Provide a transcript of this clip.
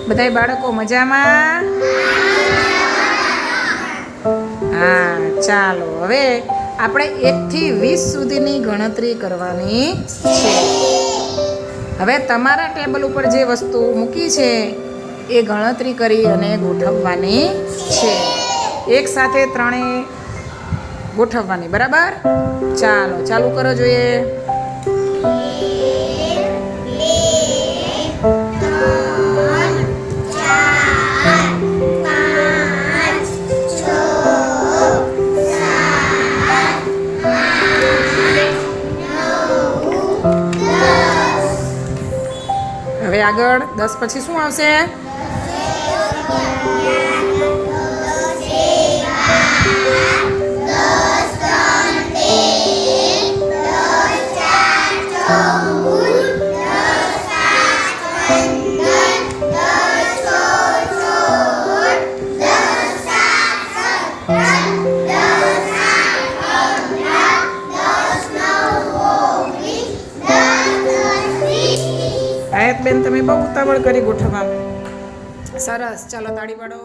બધાય બાળકો મજામાં? હા, ચાલો હવે આપણે 1 થી 20 સુધીની ગણતરી કરવાની છે. હવે તમારા ટેબલ ઉપર જે વસ્તુ મૂકી છે એ ગણતરી કરી અને ગોઠવવાની છે. એક સાથે ત્રણેય ગોઠવવાની, બરાબર? ચાલો ચાલુ કરો જોઈએ. હવે આગળ 10 પછી શું આવશે? આયત બેન, તમે બહુ ઉતાવળ કરી ગોઠવવામાં. સરસ, ચાલો તાળી પાડો.